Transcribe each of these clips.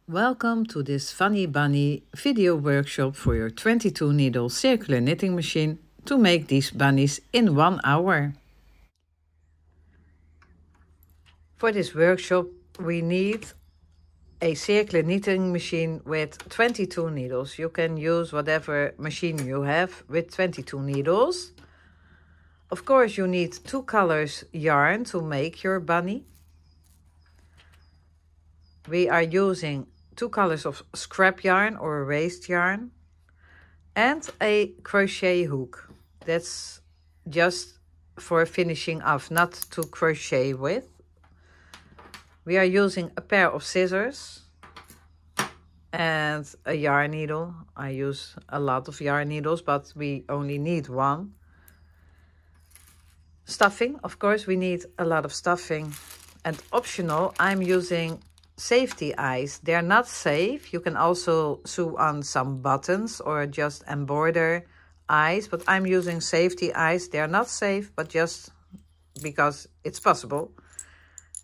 Welcome to this funny bunny video workshop for your 22 needle circular knitting machine to make these bunnies in 1 hour. For this workshop we need a circular knitting machine with 22 needles. You can use whatever machine you have with 22 needles. Of course you need 2 colors yarn to make your bunny. We are using 2 colors of scrap yarn or raised yarn and a crochet hook. That's just for finishing off, not to crochet with. We are using a pair of scissors and a yarn needle. I use a lot of yarn needles, but we only need 1. Stuffing, of course, we need a lot of stuffing. And optional, I'm using safety eyes. They're not safe. You can also sew on some buttons or just embroider eyes, but I'm using safety eyes. They're not safe, but just because it's possible.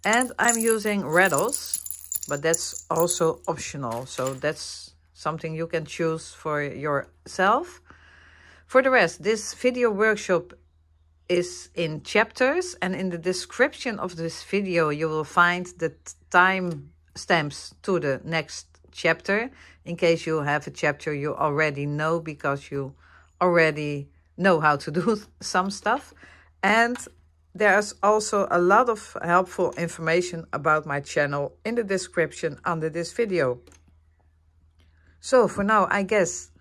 And I'm using rattles, but that's also optional, so that's something you can choose for yourself. For the rest, this video workshop is in chapters, and in the description of this video you will find the time stamps to the next chapter, in case you have a chapter you already know because you already know how to do some stuff. And there's also a lot of helpful information about my channel in the description under this video. So for now, I guess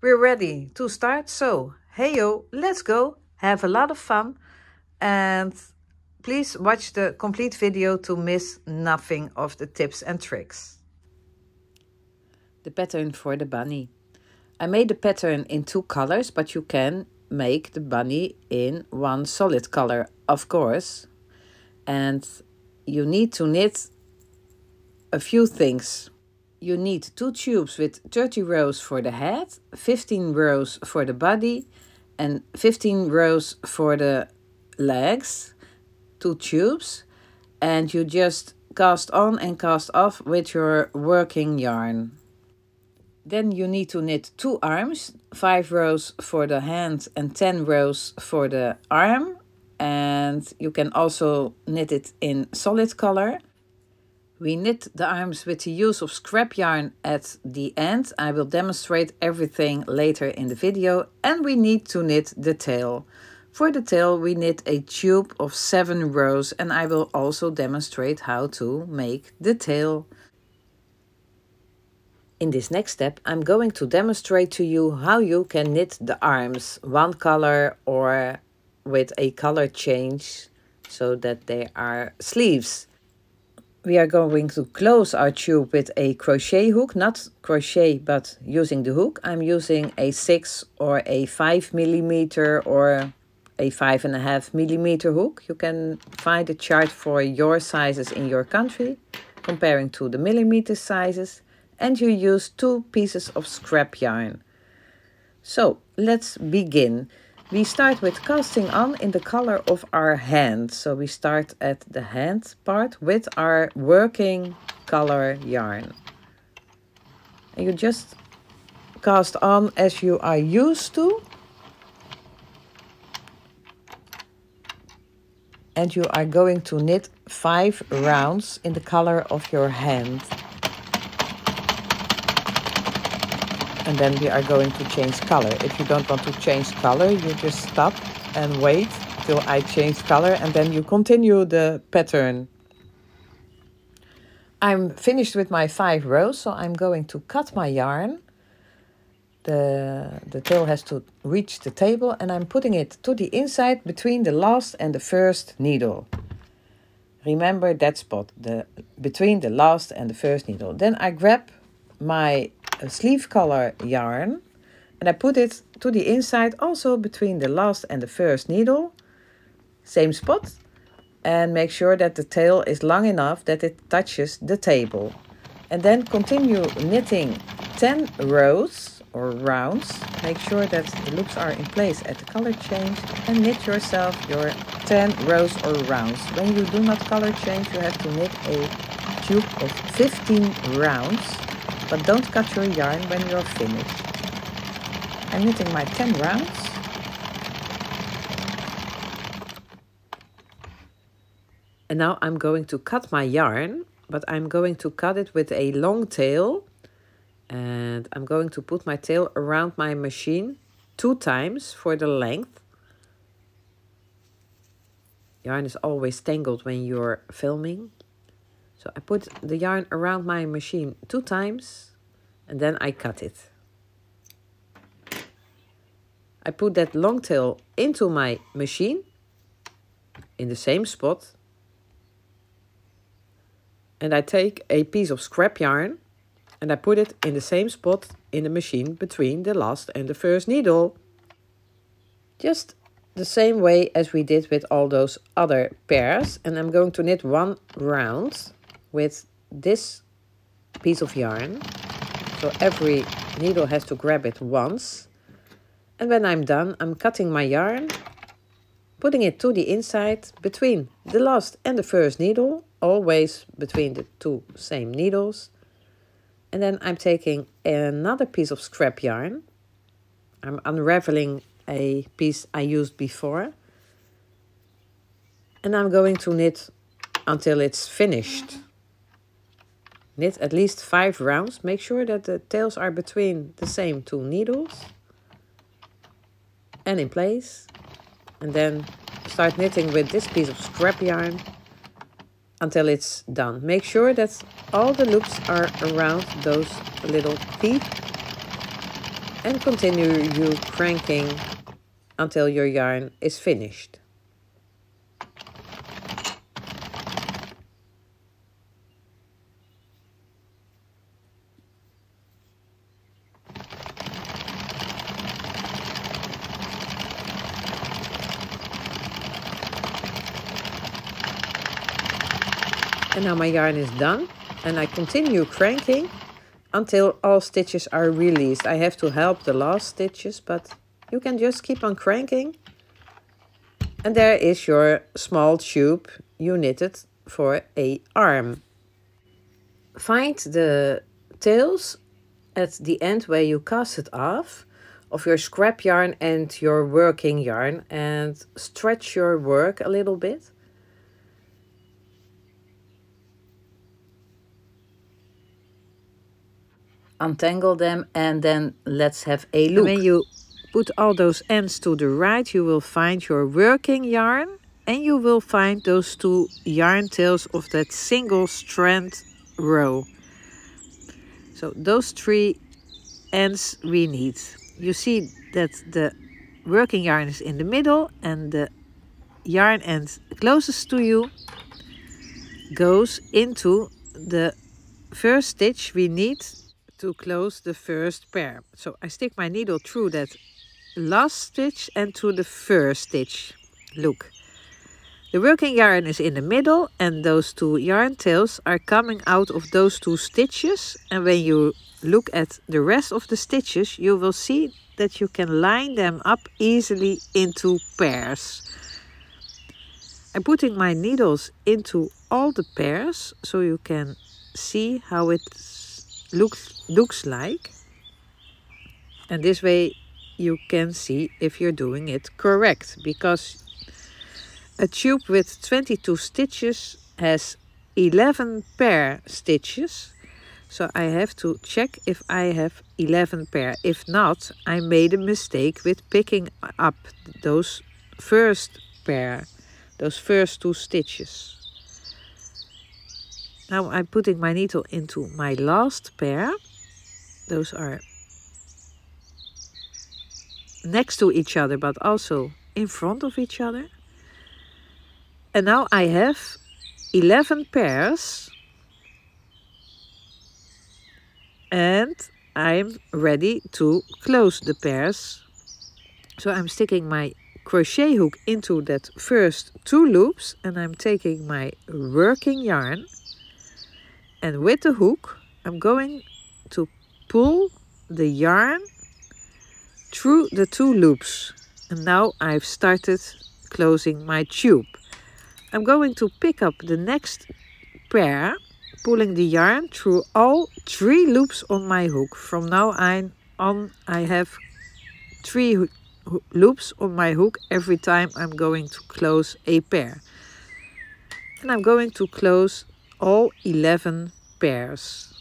we're ready to start. So hey yo, let's go, have a lot of fun, and please watch the complete video to miss nothing of the tips and tricks. The pattern for the bunny. I made the pattern in 2 colors, but you can make the bunny in 1 solid color, of course. And you need to knit a few things. You need 2 tubes with 30 rows for the head, 15 rows for the body, and 15 rows for the legs. 2 tubes, and you just cast on and cast off with your working yarn. Then you need to knit 2 arms, 5 rows for the hand and 10 rows for the arm, and you can also knit it in solid color. We knit the arms with the use of scrap yarn at the end. I will demonstrate everything later in the video, and we need to knit the tail. For the tail we knit a tube of 7 rows, and I will also demonstrate how to make the tail. In this next step I'm going to demonstrate to you how you can knit the arms 1 color or with a color change so that they are sleeves. We are going to close our tube with a crochet hook, not crochet but using the hook. I'm using a 6 or a 5 millimeter or a 5.5 millimeter hook. You can find a chart for your sizes in your country, comparing to the millimeter sizes, and you use 2 pieces of scrap yarn. So let's begin. We start with casting on in the color of our hand. So we start at the hand part with our working color yarn. And you just cast on as you are used to. And you are going to knit 5 rounds in the color of your hand. And then we are going to change color. If you don't want to change color, you just stop and wait till I change color, and then you continue the pattern. I'm finished with my 5 rows, so I'm going to cut my yarn. The tail has to reach the table, and I'm putting it to the inside between the last and the first needle. Remember that spot, between the last and the first needle. Then I grab my sleeve color yarn and I put it to the inside, also between the last and the first needle. Same spot, and make sure that the tail is long enough that it touches the table. And then continue knitting 10 rows or rounds. Make sure that the loops are in place at the color change, and knit yourself your 10 rows or rounds. When you do not color change, you have to knit a tube of 15 rounds, but don't cut your yarn when you're finished. I'm knitting my 10 rounds. And now I'm going to cut my yarn, but I'm going to cut it with a long tail. And I'm going to put my tail around my machine 2 times for the length. Yarn is always tangled when you're filming. So I put the yarn around my machine 2 times and then I cut it. I put that long tail into my machine in the same spot. And I take a piece of scrap yarn and I put it in the same spot in the machine between the last and the first needle. Just the same way as we did with all those other pairs. And I'm going to knit 1 round with this piece of yarn. So every needle has to grab it once. And when I'm done, I'm cutting my yarn, putting it to the inside between the last and the first needle, always between the 2 same needles. And then I'm taking another piece of scrap yarn. I'm unraveling a piece I used before. And I'm going to knit until it's finished. Knit at least 5 rounds. Make sure that the tails are between the same 2 needles. And in place. And then start knitting with this piece of scrap yarn until it's done. Make sure that all the loops are around those little teeth. And continue you cranking until your yarn is finished. And now my yarn is done and I continue cranking until all stitches are released. I have to help the last stitches, but you can just keep on cranking. And there is your small tube you knitted for an arm. Find the tails at the end where you cast it off of your scrap yarn and your working yarn and stretch your work a little bit. Untangle them and then let's have a look. And when you put all those ends to the right, you will find your working yarn and you will find those 2 yarn tails of that single strand row. So those 3 ends we need. You see that the working yarn is in the middle and the yarn end closest to you goes into the first stitch we need to close the first pair. So I stick my needle through that last stitch and to the first stitch. Look, the working yarn is in the middle and those 2 yarn tails are coming out of those 2 stitches. And when you look at the rest of the stitches, you will see that you can line them up easily into pairs. I'm putting my needles into all the pairs so you can see how it looks like, and this way you can see if you're doing it correct, because a tube with 22 stitches has 11 pair stitches, so I have to check if I have 11 pair. If not, I made a mistake with picking up those first pair, those first 2 stitches. Now I'm putting my needle into my last pair. Those are next to each other, but also in front of each other. And now I have 11 pairs. And I'm ready to close the pairs. So I'm sticking my crochet hook into that first 2 loops and I'm taking my working yarn. And with the hook, I'm going to pull the yarn through the 2 loops. And now I've started closing my tube. I'm going to pick up the next pair pulling the yarn through all 3 loops on my hook. From now on I have 3 loops on my hook every time I'm going to close a pair. And I'm going to close all 11 pairs.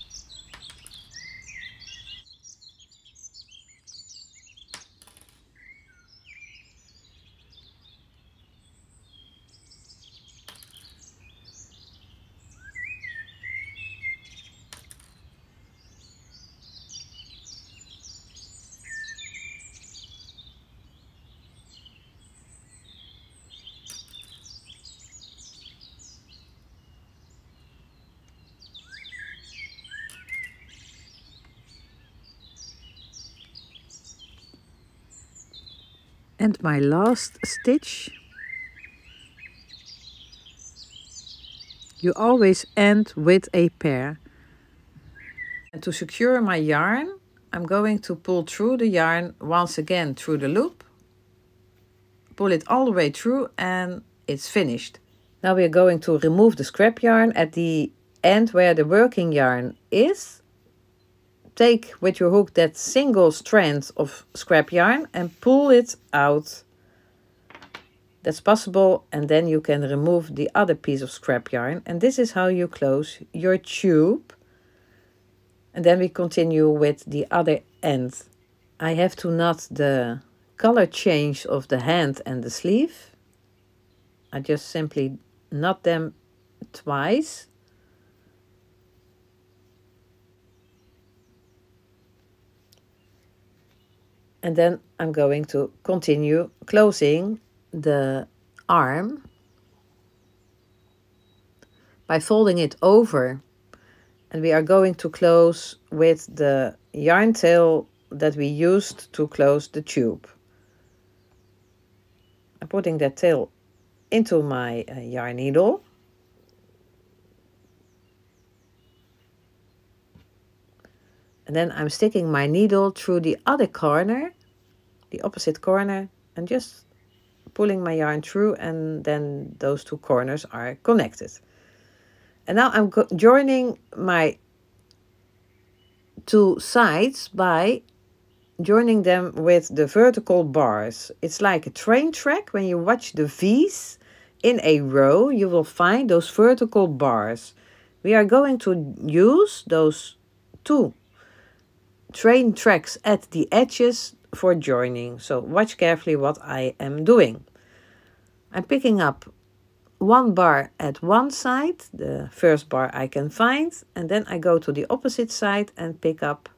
And my last stitch, you always end with a pair. And to secure my yarn, I'm going to pull through the yarn once again through the loop, pull it all the way through, and it's finished. Now we are going to remove the scrap yarn at the end where the working yarn is. Take with your hook that single strand of scrap yarn and pull it out. That's possible, and then you can remove the other piece of scrap yarn, and this is how you close your tube. And then we continue with the other end. I have to knot the color change of the hand and the sleeve. I just simply knot them twice. And then I'm going to continue closing the arm by folding it over. And we are going to close with the yarn tail that we used to close the tube. I'm putting that tail into my yarn needle. And then I'm sticking my needle through the other corner, the opposite corner, and just pulling my yarn through, and then those 2 corners are connected. And now I'm joining my 2 sides by joining them with the vertical bars. It's like a train track. When you watch the V's in a row, you will find those vertical bars. We are going to use those 2 train tracks at the edges for joining. So watch carefully what I am doing. I'm picking up 1 bar at one side, the first bar I can find, and then I go to the opposite side and pick up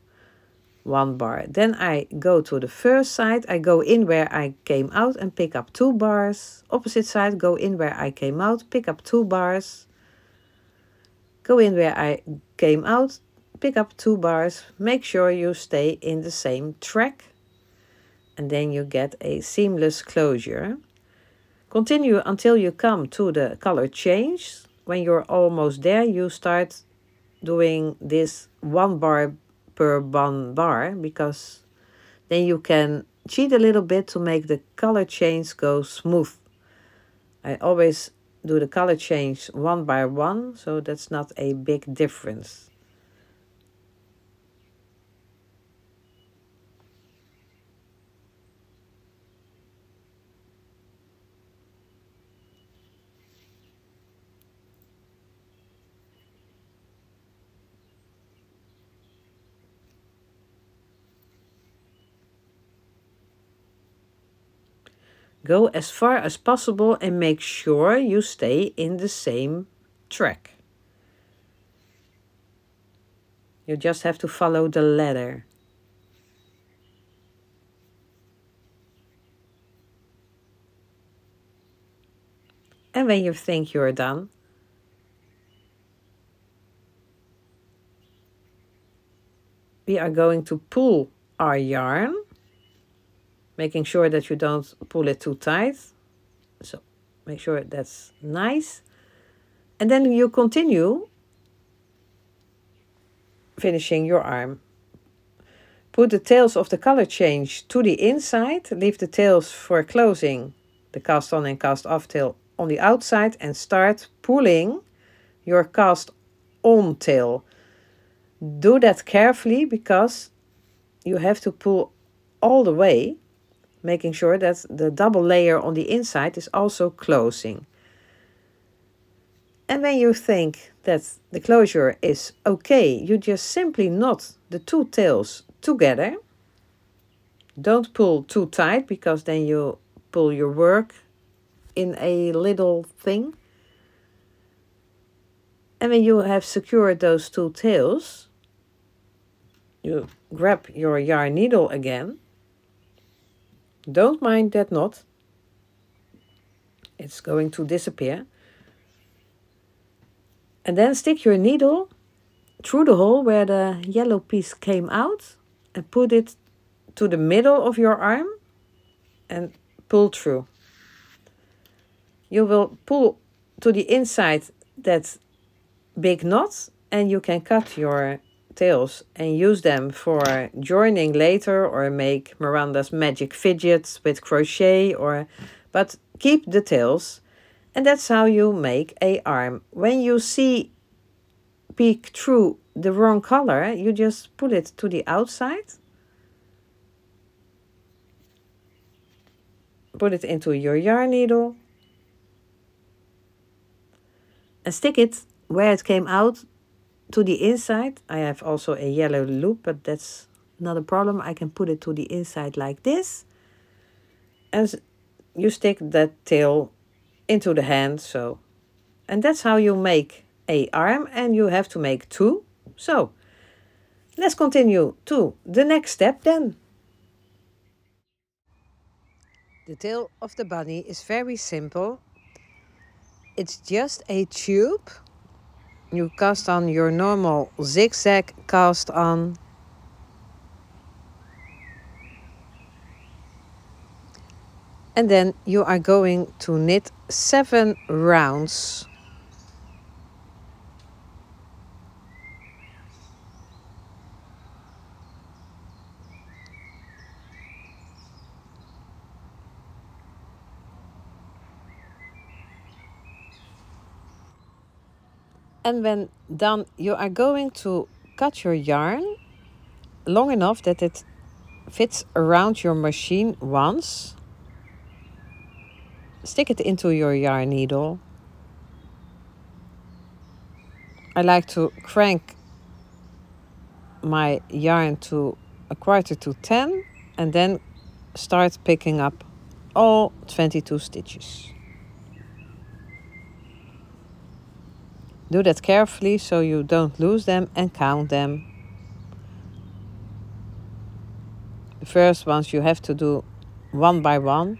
1 bar. Then I go to the first side, I go in where I came out and pick up 2 bars. Opposite side, go in where I came out, pick up 2 bars. Go in where I came out, pick up 2 bars. Make sure you stay in the same track, and then you get a seamless closure. Continue until you come to the color change. When you're almost there, you start doing this 1 bar per 1 bar, because then you can cheat a little bit to make the color change go smooth. I always do the color change 1 by 1, so that's not a big difference. Go as far as possible and make sure you stay in the same track. You just have to follow the ladder. And when you think you're done, we are going to pull our yarn, making sure that you don't pull it too tight. So make sure that's nice. And then you continue finishing your arm. Put the tails of the color change to the inside. Leave the tails for closing the cast on and cast off tail on the outside, and start pulling your cast on tail. Do that carefully because you have to pull all the way, making sure that the double layer on the inside is also closing. And when you think that the closure is okay, you just simply knot the two tails together. Don't pull too tight because then you pull your work in a little thing. And when you have secured those two tails, you grab your yarn needle again. Don't mind that knot. It's going to disappear. And then stick your needle through the hole where the yellow piece came out and put it to the middle of your arm and pull through. You will pull to the inside that big knot and you can cut your tails and use them for joining later or make Miranda's magic fidgets with crochet, but keep the tails. And that's how you make a arm. When you see peek through the wrong color, you just put it to the outside. Put it into your yarn needle. And stick it where it came out to the inside. I have also a yellow loop, but that's not a problem. I can put it to the inside like this. And you stick that tail into the hand, so. And that's how you make a arm, and you have to make two. So, let's continue to the next step then. The tail of the bunny is very simple. It's just a tube. You cast on your normal zigzag cast on. And then you are going to knit 7 rounds. And when done, you are going to cut your yarn long enough that it fits around your machine once. Stick it into your yarn needle. I like to crank my yarn to 9:45 and then start picking up all 22 stitches. Do that carefully so you don't lose them and count them. The first ones you have to do one by one.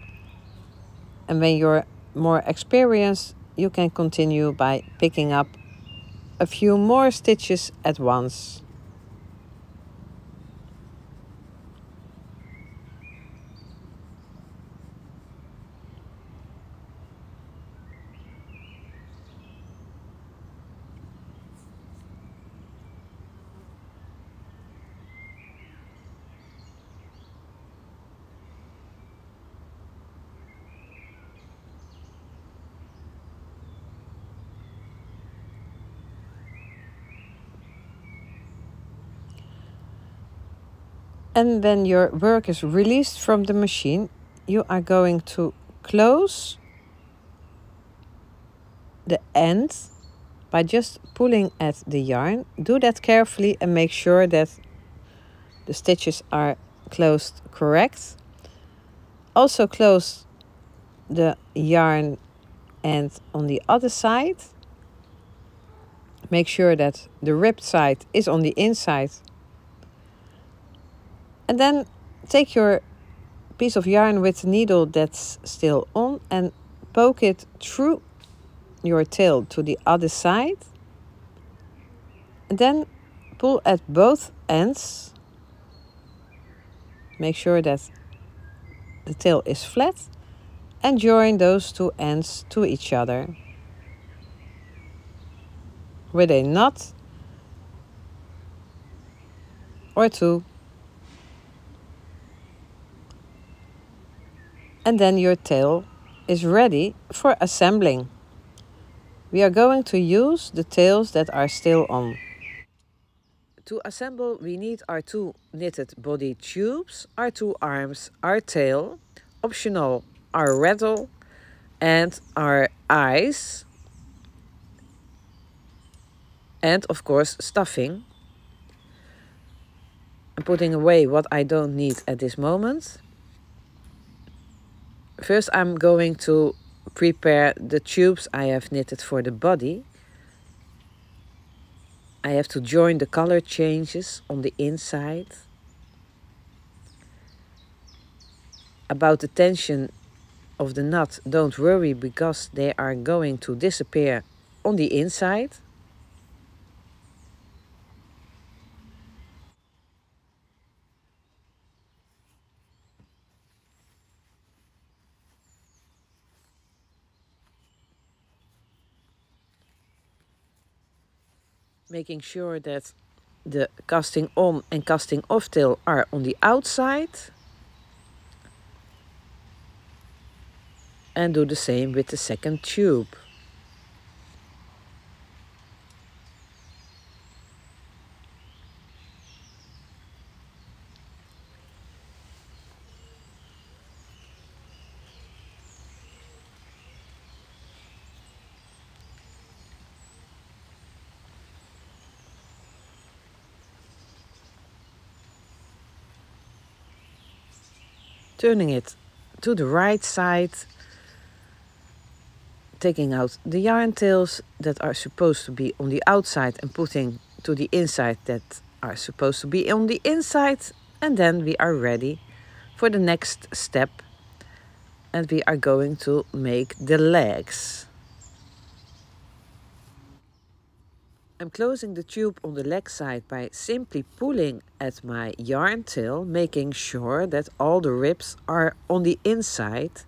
And when you're more experienced, you can continue by picking up a few more stitches at once. And when your work is released from the machine, you are going to close the end by just pulling at the yarn. Do that carefully and make sure that the stitches are closed correct. Also close the yarn end on the other side. Make sure that the ripped side is on the inside. And then take your piece of yarn with the needle that's still on and poke it through your tail to the other side. And then pull at both ends. Make sure that the tail is flat and join those two ends to each other with a knot or two. And then your tail is ready for assembling. We are going to use the tails that are still on. To assemble, we need our 2 knitted body tubes, our 2 arms, our tail, optional our rattle, and our eyes, and of course stuffing. I'm putting away what I don't need at this moment. First I'm going to prepare the tubes I have knitted for the body. I have to join the color changes on the inside. About the tension of the knot, don't worry, because they are going to disappear on the inside. Making sure that the casting on and casting off tail are on the outside. And do the same with the second tube. Turning it to the right side, taking out the yarn tails that are supposed to be on the outside and putting to the inside that are supposed to be on the inside, and then we are ready for the next step, and we are going to make the legs. I'm closing the tube on the leg side by simply pulling at my yarn tail, making sure that all the ribs are on the inside.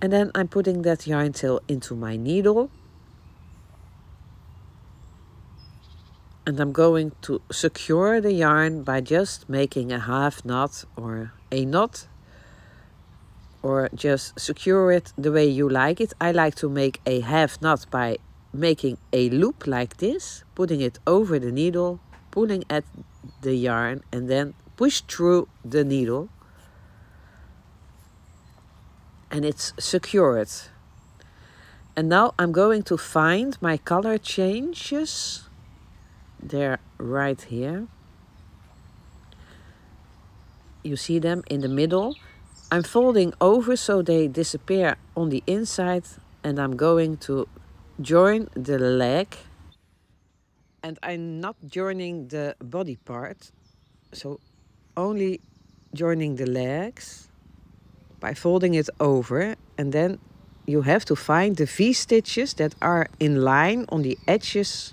And then I'm putting that yarn tail into my needle. And I'm going to secure the yarn by just making a half knot or a knot. Or just secure it the way you like it. I like to make a half knot by making a loop like this, putting it over the needle, pulling at the yarn, and then push through the needle. And it's secured. And now I'm going to find my color changes. They're right here. You see them in the middle. I'm folding over so they disappear on the inside, and I'm going to join the leg. And I'm not joining the body part, so only joining the legs by folding it over. And then you have to find the V-stitches that are in line on the edges,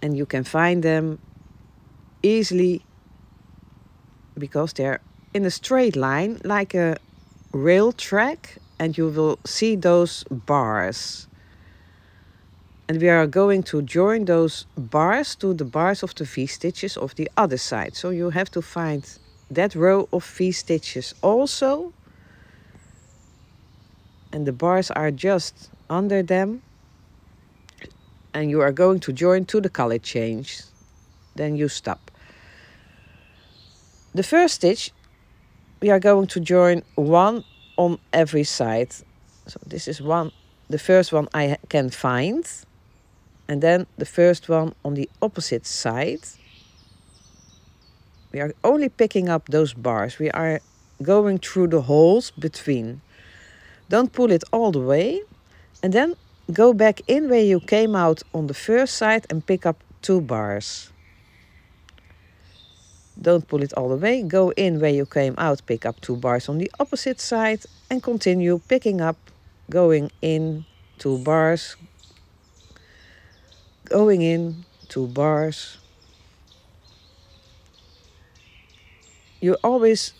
and you can find them easily because they're in a straight line like a rail track, and you will see those bars. And we are going to join those bars to the bars of the V-stitches of the other side. So you have to find that row of V-stitches also. And the bars are just under them. And you are going to join to the color change. Then you stop. The first stitch, we are going to join one on every side. So this is one, the first one I can find. And then the first one on the opposite side. We are only picking up those bars. We are going through the holes between. Don't pull it all the way. And then go back in where you came out on the first side and pick up 2 bars. Don't pull it all the way. Go in where you came out, pick up 2 bars on the opposite side, and continue picking up, going in 2 bars, going in 2 bars. You always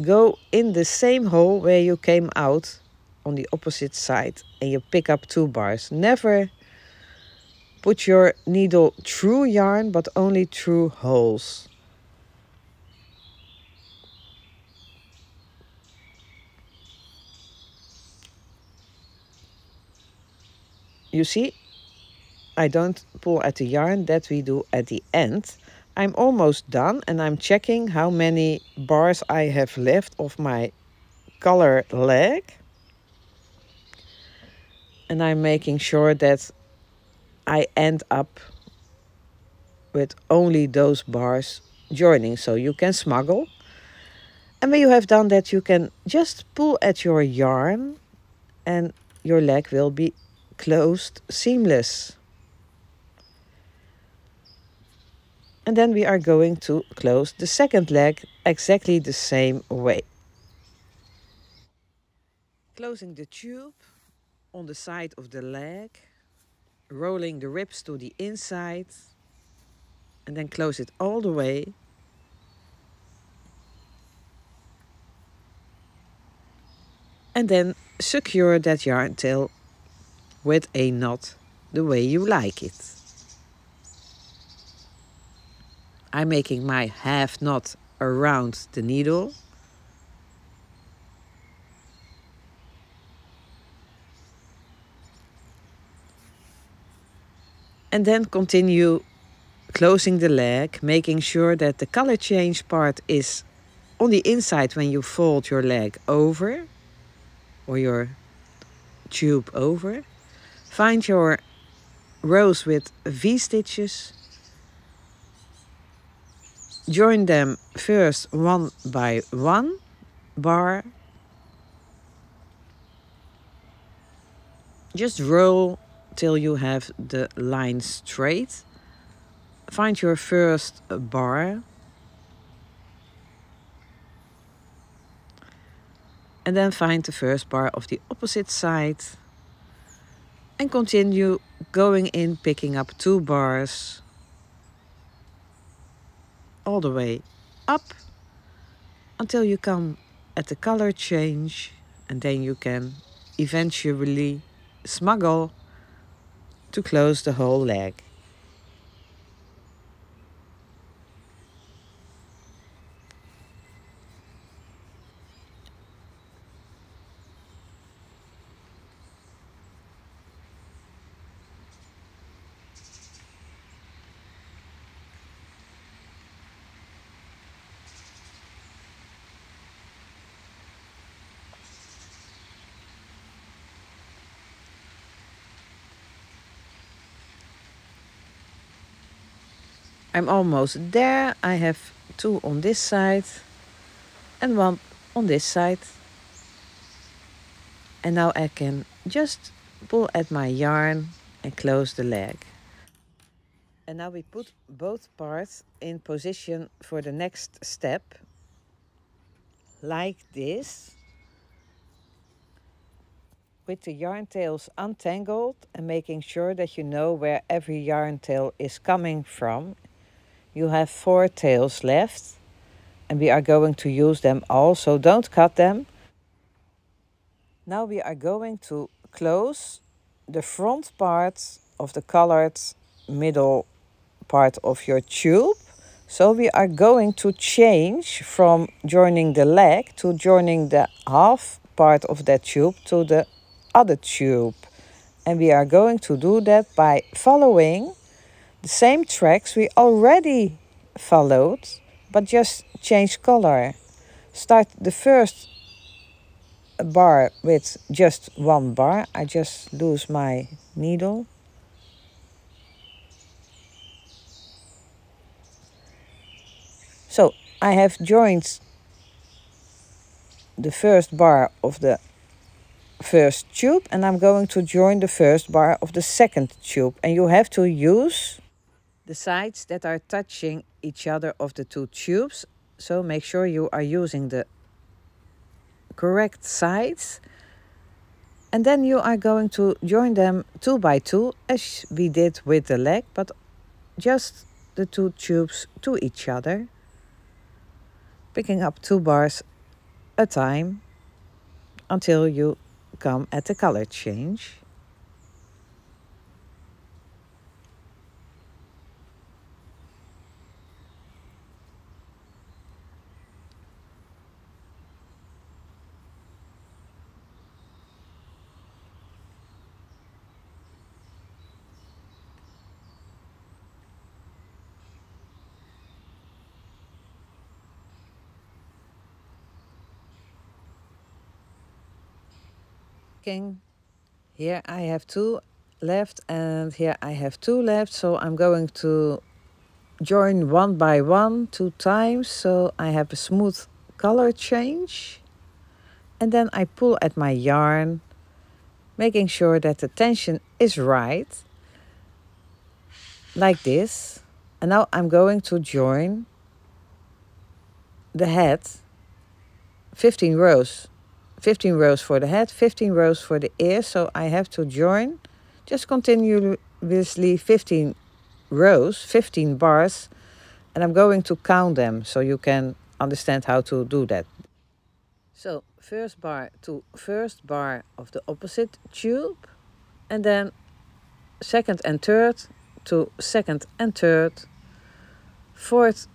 go in the same hole where you came out on the opposite side, and you pick up 2 bars. Never put your needle through yarn, but only through holes. You see, I don't pull at the yarn, that we do at the end. I'm almost done and I'm checking how many bars I have left of my color leg. And I'm making sure that I end up with only those bars joining, so you can smuggle. And when you have done that, you can just pull at your yarn and your leg will be closed seamless. And then we are going to close the second leg exactly the same way. Closing the tube on the side of the leg, rolling the ribs to the inside, and then close it all the way. And then secure that yarn tail with a knot the way you like it. I'm making my half knot around the needle. And then continue closing the leg, making sure that the color change part is on the inside when you fold your leg over or your tube over. Find your rows with V-stitches. Join them first one by one bar. Just roll till you have the line straight. Find your first bar. And then find the first bar of the opposite side. And continue going in, picking up 2 bars all the way up until you come at the color change, and then you can eventually smuggle to close the whole leg. I'm almost there. I have 2 on this side and 1 on this side. And now I can just pull at my yarn and close the leg. And now we put both parts in position for the next step, like this, with the yarn tails untangled and making sure that you know where every yarn tail is coming from. You have 4 tails left and we are going to use them all, so don't cut them. Now we are going to close the front part of the colored middle part of your tube. So we are going to change from joining the leg to joining the half part of that tube to the other tube. And we are going to do that by following the same tracks we already followed, but just change color. Start the first bar with just 1 bar. I just lose my needle. So I have joined the first bar of the first tube and I'm going to join the first bar of the second tube, and you have to use the sides that are touching each other of the 2 tubes, so make sure you are using the correct sides, and then you are going to join them 2 by 2 as we did with the leg, but just the 2 tubes to each other, picking up 2 bars a time until you come at the color change. checking. Here I have 2 left and here I have 2 left, so I'm going to join one by one 2 times so I have a smooth color change. And then I pull at my yarn, making sure that the tension is right, like this. And now I'm going to join the head, 15 rows. 15 rows for the head, 15 rows for the ears, so I have to join just continuously 15 rows, 15 bars, and I'm going to count them so you can understand how to do that. So first bar to first bar of the opposite tube, and then second and third to second and third, fourth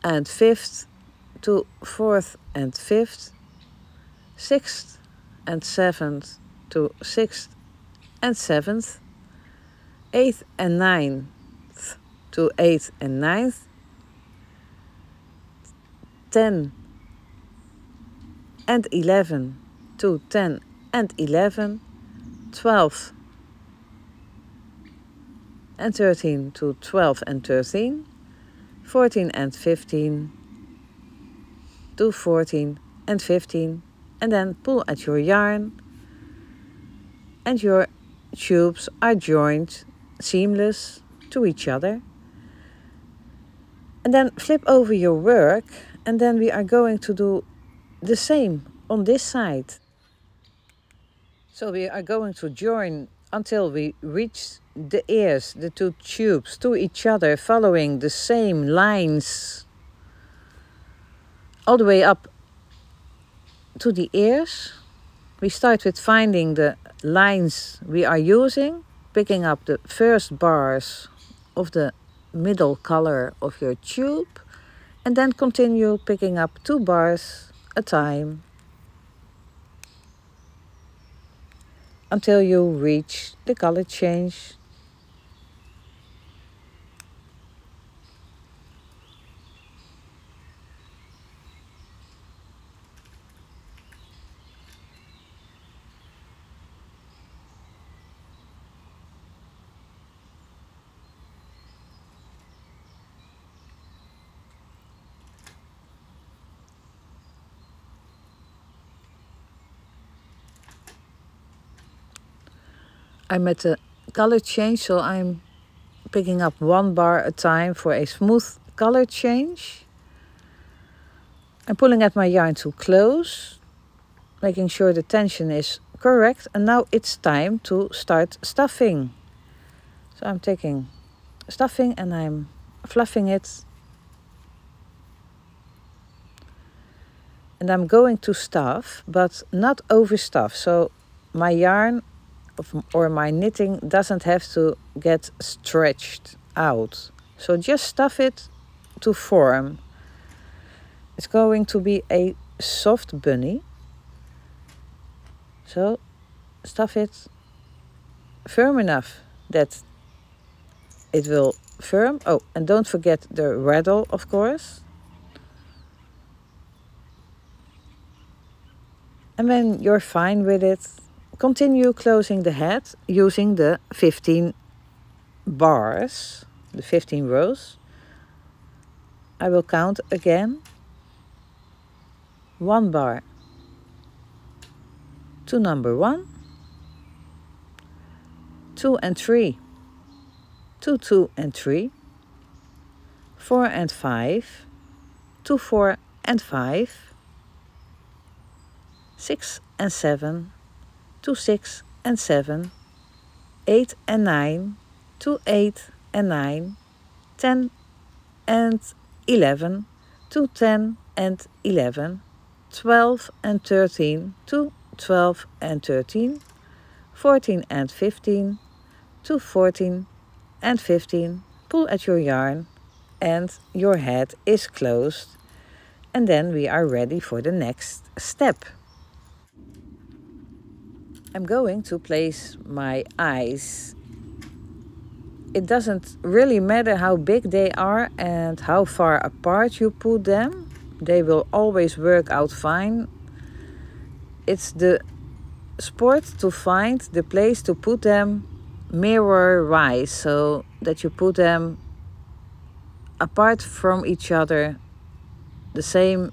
and fifth to fourth and fifth, sixth and seventh to sixth and seventh, eighth and ninth to eighth and ninth, 10 and 11 to 10 and 11, 12 and 13 to 12 and 13, 14 and 15 to 14 and 15, and then pull at your yarn and your tubes are joined seamless to each other. And then flip over your work, and then we are going to do the same on this side. So we are going to join until we reach the ears, the 2 tubes, to each other, following the same lines all the way up to the ears. We start with finding the lines we are using, picking up the first bars of the middle color of your tube, and then continue picking up 2 bars a time until you reach the color change. I'm at the color change, so I'm picking up 1 bar at a time for a smooth color change. I'm pulling at my yarn to close, making sure the tension is correct, and now it's time to start stuffing. So I'm taking stuffing and I'm fluffing it, and I'm going to stuff, but not overstuff, so my yarn or my knitting doesn't have to get stretched out. So just stuff it to form. It's going to be a soft bunny. So stuff it firm enough that it will firm. Oh, and don't forget the raddle, of course. And when you're fine with it, continue closing the head using the 15 bars, the 15 rows. I will count again. 1 bar to number 1, 2 and 3 to 2 and 3, 4 and 5 to 4 and 5, 6 and 7 to 6 and 7, 8 and 9 to 8 and 9, 10 and 11 to 10 and 11, 12 and 13 to 12 and 13, 14 and 15 to 14 and 15. Pull at your yarn and your head is closed, and then we are ready for the next step. I'm going to place my eyes. It doesn't really matter how big they are and how far apart you put them. They will always work out fine. It's the sport to find the place to put them mirror-wise, so that you put them apart from each other, the same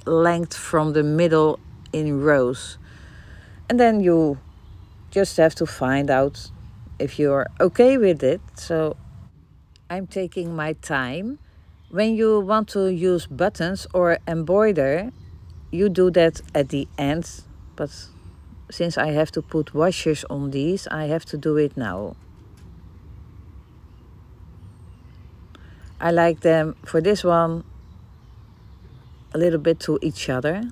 length from the middle in rows. And then you just have to find out if you're okay with it. So I'm taking my time. When you want to use buttons or embroider, you do that at the end, but since I have to put washers on these, I have to do it now. I like them, for this one, a little bit to each other,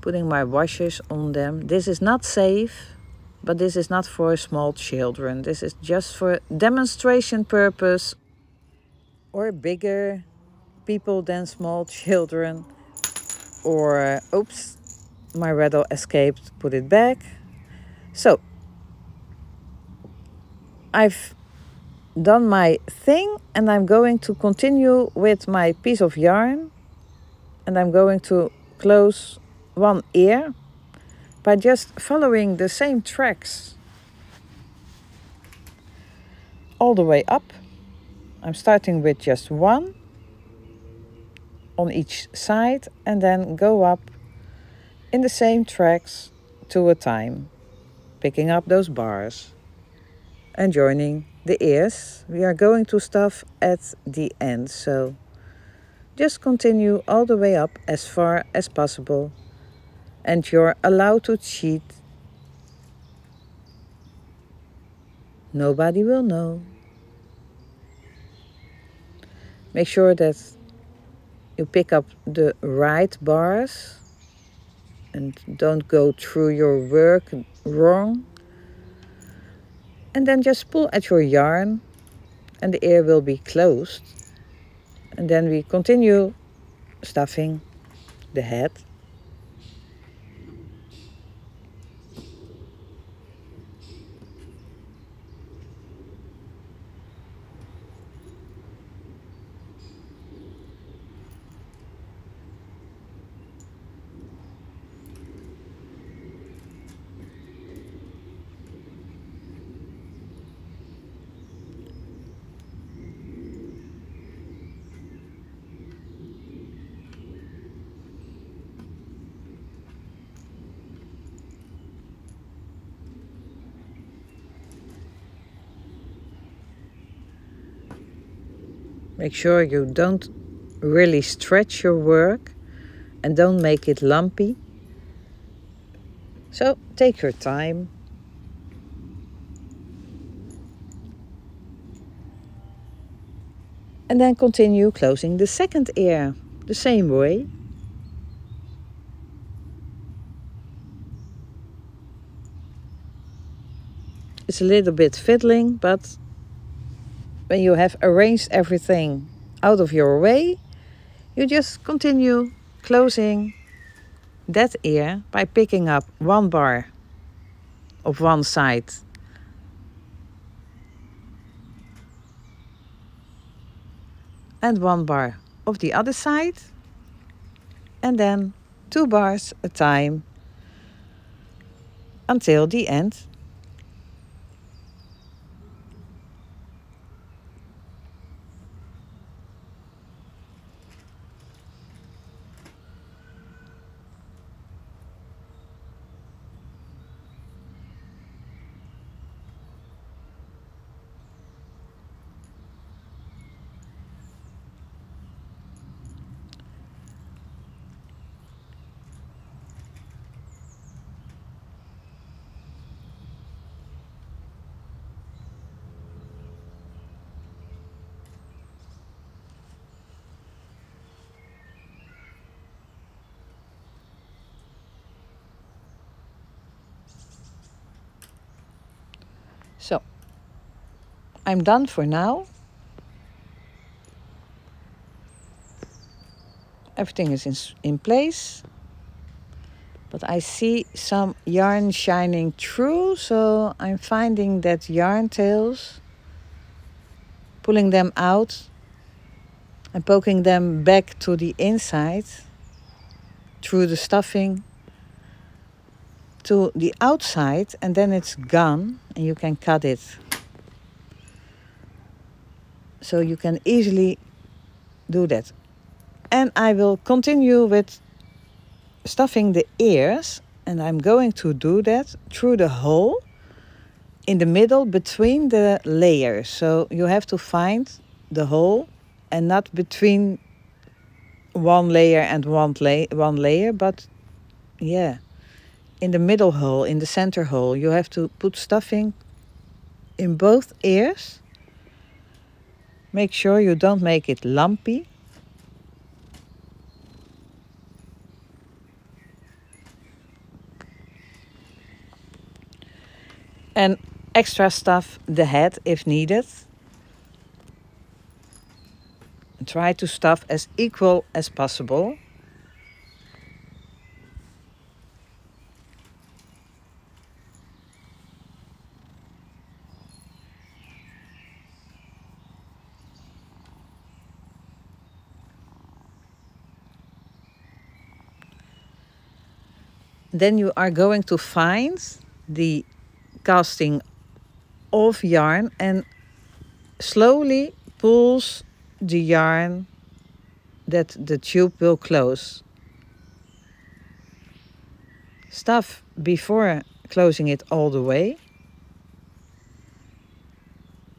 putting my washers on them. This is not safe, but this is not for small children. This is just for demonstration purpose, or bigger people than small children. Or, oops, my rattle escaped, put it back. So, I've done my thing, and I'm going to continue with my piece of yarn, and I'm going to close one ear by just following the same tracks all the way up. I'm starting with just one on each side and then go up in the same tracks 2 at a time, picking up those bars and joining the ears. We are going to stuff at the end, so just continue all the way up as far as possible, and you're allowed to cheat. Nobody will know. Make sure that you pick up the right bars and don't go through your work wrong. And then just pull at your yarn and the ear will be closed. And then we continue stuffing the head. Make sure you don't really stretch your work and don't make it lumpy. So take your time. And then continue closing the second ear the same way. It's a little bit fiddling, but when you have arranged everything out of your way, you just continue closing that ear by picking up one bar of one side and one bar of the other side, and then 2 bars a time until the end. So, I'm done for now. Everything is in place. But I see some yarn shining through, so I'm finding that yarn tails, pulling them out and poking them back to the inside through the stuffing to the outside and then it's gone and you can cut it. So you can easily do that. And I will continue with stuffing the ears, and I'm going to do that through the hole in the middle between the layers. So you have to find the hole and not between one layer and one layer, but yeah, in the middle hole, in the center hole. You have to put stuffing in both ears. Make sure you don't make it lumpy. And extra stuff the head if needed. And try to stuff as equal as possible. Then you are going to find the casting of yarn and slowly pulls the yarn that the tube will close. Stuff before closing it all the way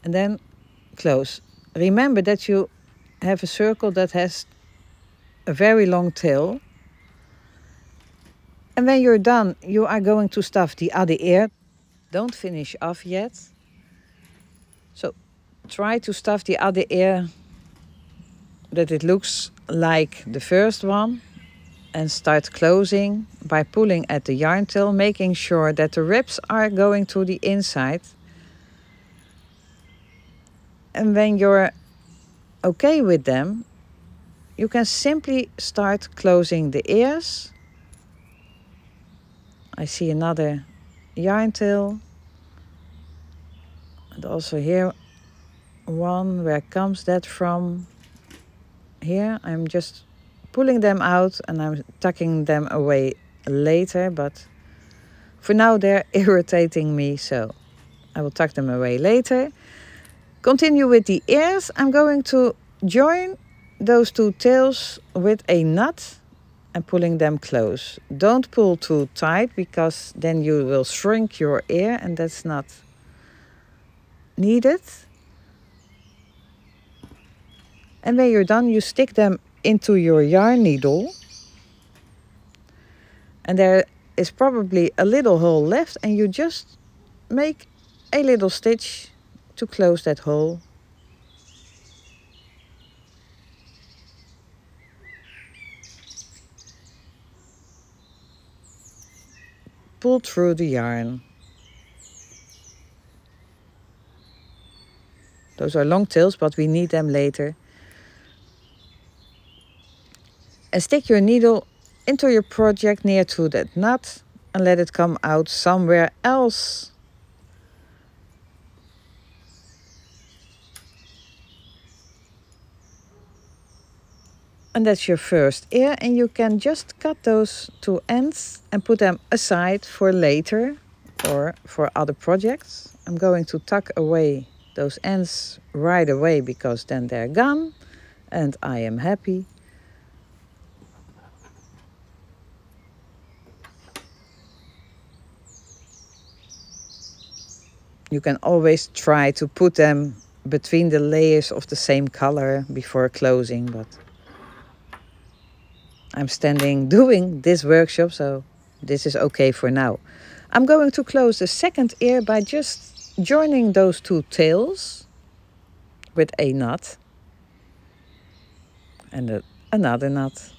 and then close. Remember that you have a circle that has a very long tail. And when you're done, you are going to stuff the other ear. Don't finish off yet. So try to stuff the other ear that it looks like the first one and start closing by pulling at the yarn tail, making sure that the ribs are going to the inside. And when you're okay with them, you can simply start closing the ears. I see another yarn tail. And also here one. Where comes that from? Here I'm just pulling them out and I'm tucking them away later, but for now they're irritating me, so I will tuck them away later. Continue with the ears. I'm going to join those two tails with a knot and pulling them close. Don't pull too tight because then you will shrink your ear and that's not needed. And when you're done, you stick them into your yarn needle. And there is probably a little hole left and you just make a little stitch to close that hole. Pull through the yarn. Those are long tails, but we need them later. And stick your needle into your project near to that knot and let it come out somewhere else. And that's your first ear, and you can just cut those two ends and put them aside for later or for other projects. I'm going to tuck away those ends right away because then they're gone and I am happy. You can always try to put them between the layers of the same color before closing, but I'm standing doing this workshop, so this is okay for now. I'm going to close the second ear by just joining those two tails with a knot and another knot.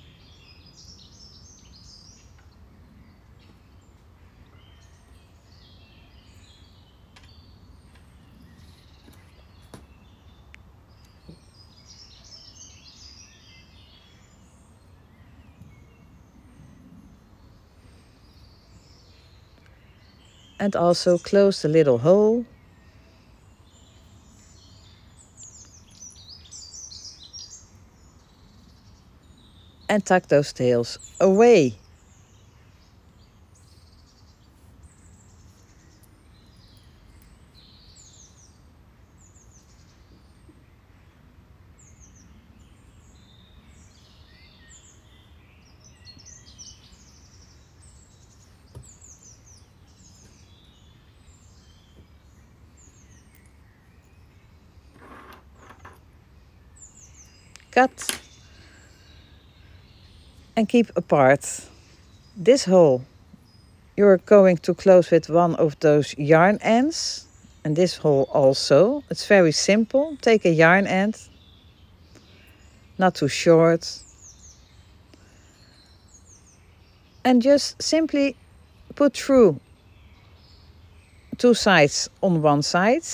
And also close the little hole. And tuck those tails away. cut and keep apart. This hole you're going to close with one of those yarn ends, and this hole also. It's very simple. Take a yarn end, not too short, and just simply put through two sides on one side.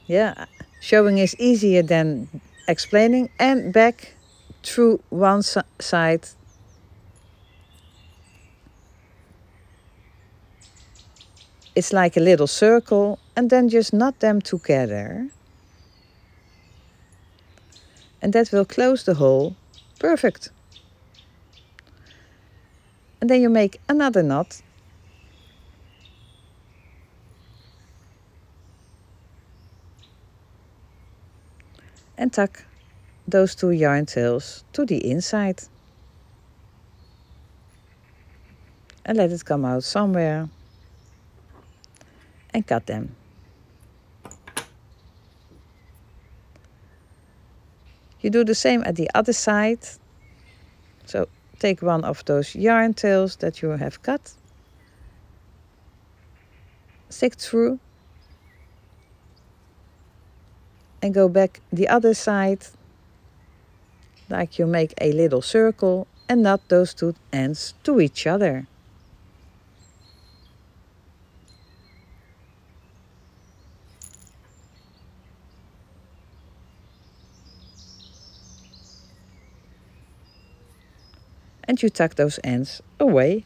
Yeah, showing is easier than explaining, and back through one side. It's like a little circle, and then just knot them together. And that will close the hole. Perfect. And then you make another knot. And tuck those two yarn tails to the inside. And let it come out somewhere. And cut them. You do the same at the other side. So take one of those yarn tails that you have cut. Stick through. And go back the other side. Like you make a little circle and knot those two ends to each other. And you tuck those ends away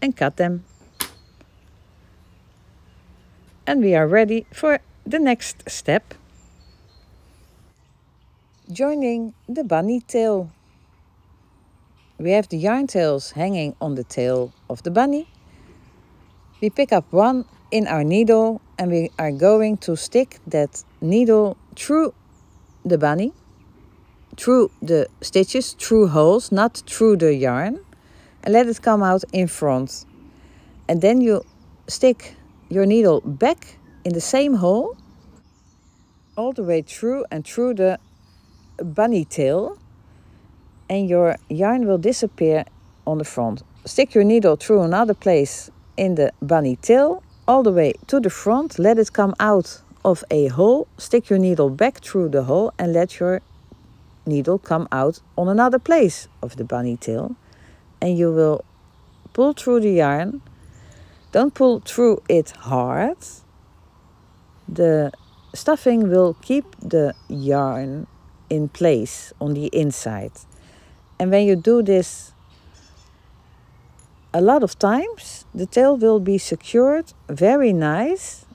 and cut them. And we are ready for the next step. Joining the bunny tail. We have the yarn tails hanging on the tail of the bunny. We pick up one in our needle and we are going to stick that needle through the bunny. Through the stitches, through holes, not through the yarn, and let it come out in front. And then you stick your needle back in the same hole all the way through and through the bunny tail, and your yarn will disappear on the front. Stick your needle through another place in the bunny tail all the way to the front, let it come out of a hole, stick your needle back through the hole and let your needle come out on another place of the bunny tail, and you will pull through the yarn. Don't pull through it hard. The stuffing will keep the yarn in place on the inside. And when you do this a lot of times, the tail will be secured very nice.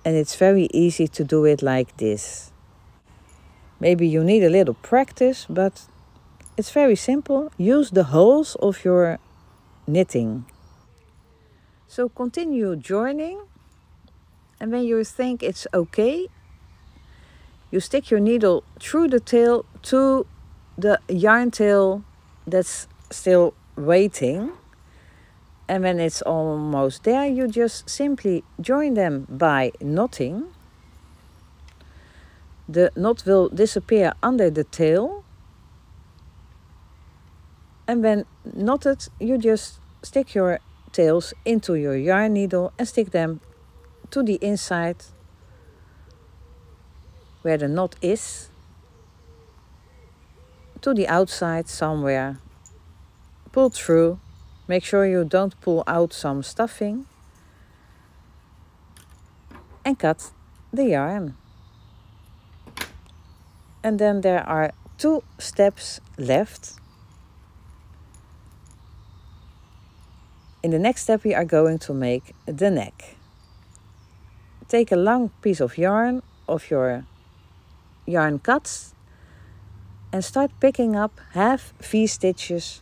And it's very easy to do it like this. Maybe you need a little practice, but it's very simple. Use the holes of your knitting. So continue joining. And when you think it's okay, you stick your needle through the tail to the yarn tail that's still waiting. And when it's almost there, you just simply join them by knotting. The knot will disappear under the tail. And when knotted, you just stick your tails into your yarn needle and stick them to the inside where the knot is, to the outside somewhere. Pull through. Make sure you don't pull out some stuffing. And cut the yarn. And then there are 2 steps left. In the next step we are going to make the neck. Take a long piece of yarn of your yarn cuts and start picking up half V-stitches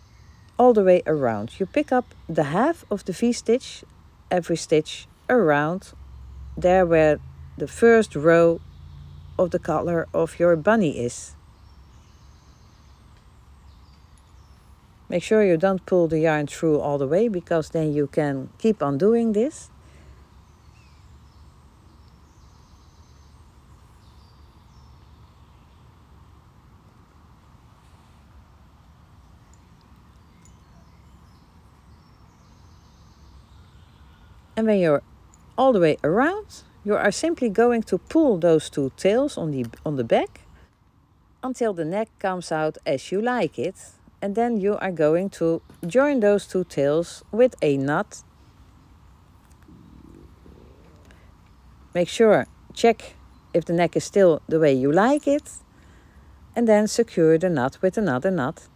all the way around. You pick up the half of the V-stitch, every stitch around there where the first row of the color of your bunny is. Make sure you don't pull the yarn through all the way, because then you can keep on doing this. And when you're all the way around, you are simply going to pull those two tails on the back until the neck comes out as you like it. And then you are going to join those two tails with a knot. Make sure, check if the neck is still the way you like it. And then secure the knot with another knot.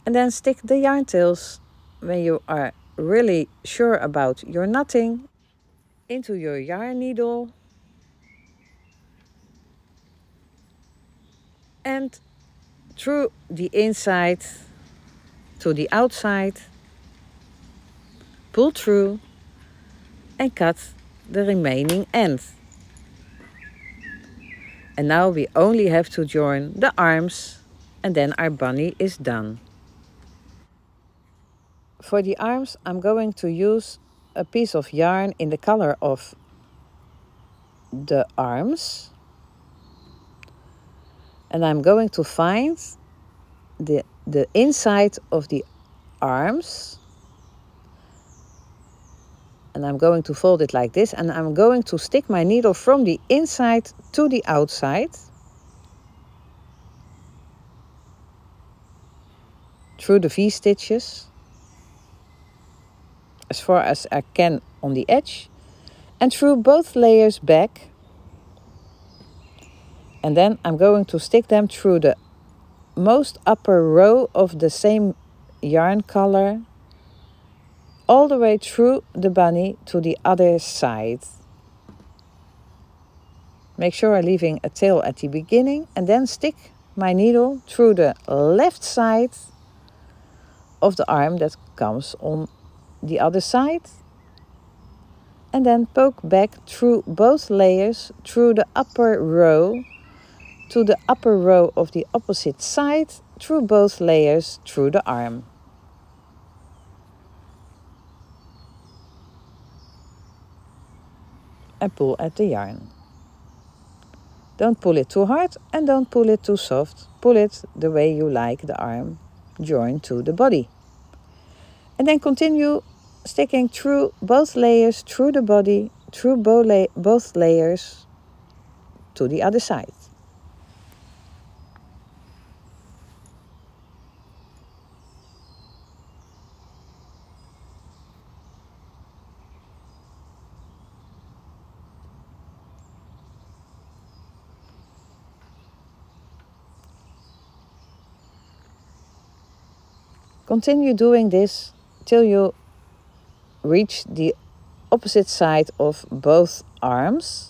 And then stick the yarn tails, when you are really sure about your knotting, into your yarn needle. And through the inside to the outside, pull through and cut the remaining end. And now we only have to join the arms, and then our bunny is done. For the arms, I'm going to use a piece of yarn in the color of the arms. And I'm going to find the inside of the arms. And I'm going to fold it like this. And I'm going to stick my needle from the inside to the outside. Through the V-stitches. As far as I can on the edge. And through both layers back. And then I'm going to stick them through the most upper row of the same yarn color. All the way through the bunny to the other side. Make sure I'm leaving a tail at the beginning. And then stick my needle through the left side of the arm that comes on the other side. And then poke back through both layers, through the upper row, to the upper row of the opposite side, through both layers, through the arm. And pull at the yarn. Don't pull it too hard and don't pull it too soft. Pull it the way you like the arm joined to the body. And then continue sticking through both layers, through the body, through both layers to the other side. Continue doing this till you reach the opposite side of both arms.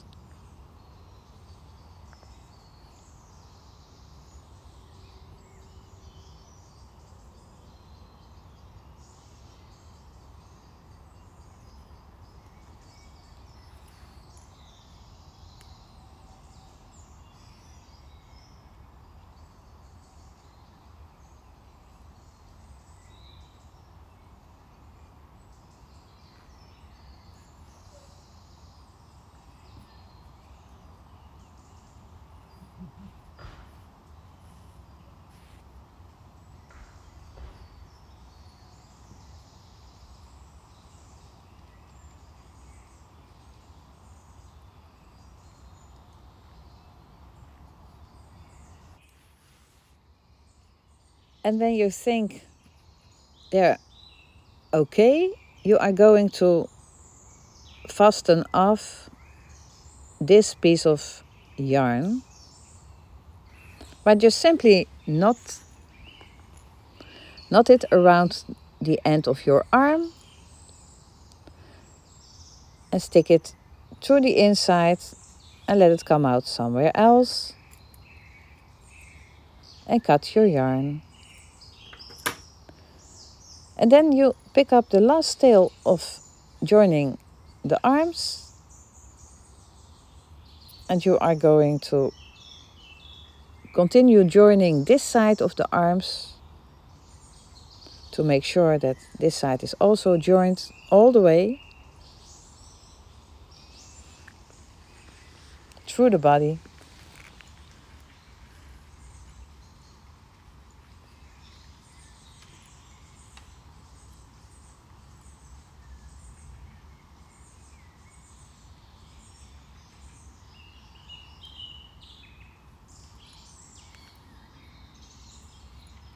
And when you think they're okay, you are going to fasten off this piece of yarn, but just simply knot it around the end of your arm and stick it through the inside and let it come out somewhere else and cut your yarn. And then you pick up the last tail of joining the arms and you are going to continue joining this side of the arms to make sure that this side is also joined all the way through the body.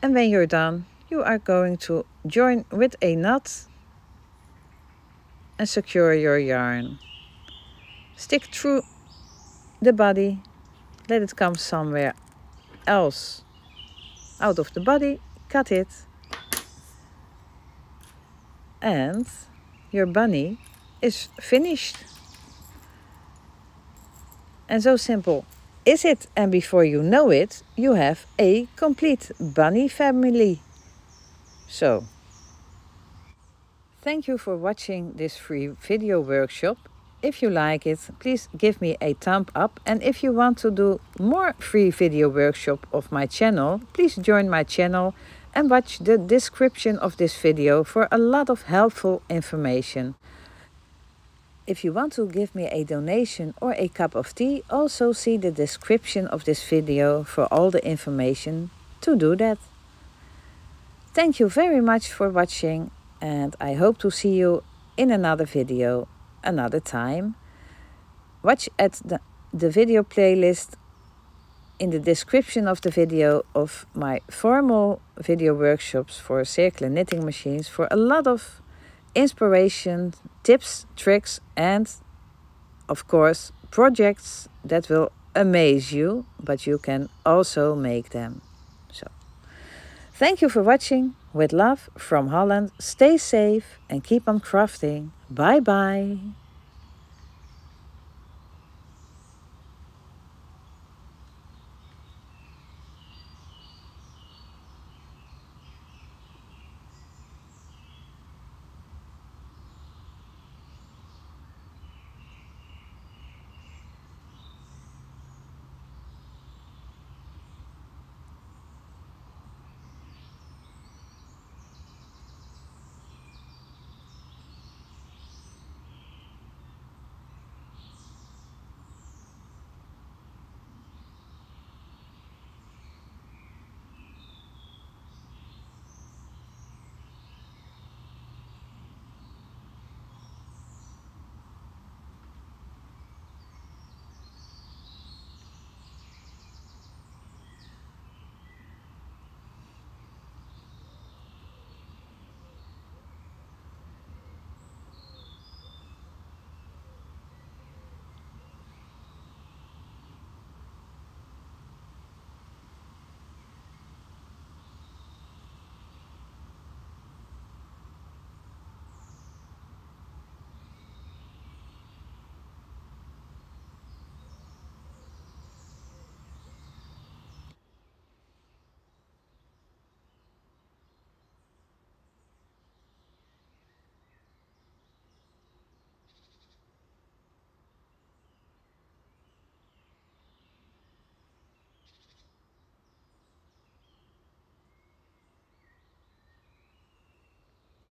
And when you're done, you are going to join with a knot and secure your yarn. Stick through the body, let it come somewhere else out of the body, cut it, and your bunny is finished. And so simple is it, and before you know it, you have a complete bunny family. So, thank you for watching this free video workshop. If you like it, please give me a thumb up, and if you want to do more free video workshop of my channel, please join my channel and watch the description of this video for a lot of helpful information. If you want to give me a donation or a cup of tea, also see the description of this video for all the information to do that. Thank you very much for watching, and I hope to see you in another video another time. Watch at the video playlist in the description of the video of my formal video workshops for circular knitting machines for a lot of inspiration, tips, tricks, and of course projects that will amaze you, but you can also make them. So, thank you for watching. With love from Holland. Stay safe and keep on crafting. Bye bye.